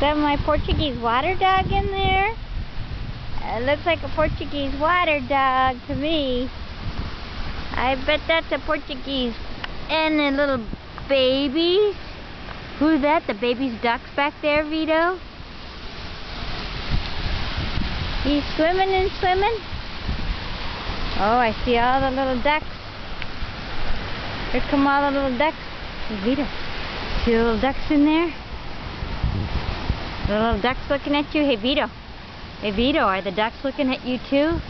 Got my Portuguese water dog in there. It looks like a Portuguese water dog to me. I bet that's a Portuguese. And the little babies. Who's that? The baby's ducks back there, Vito? He's swimming and swimming. Oh, I see all the little ducks. Here come all the little ducks. Hey, Vito. See the little ducks in there? The little ducks looking at you? Hey, Vito. Hey, Vito, are the ducks looking at you too?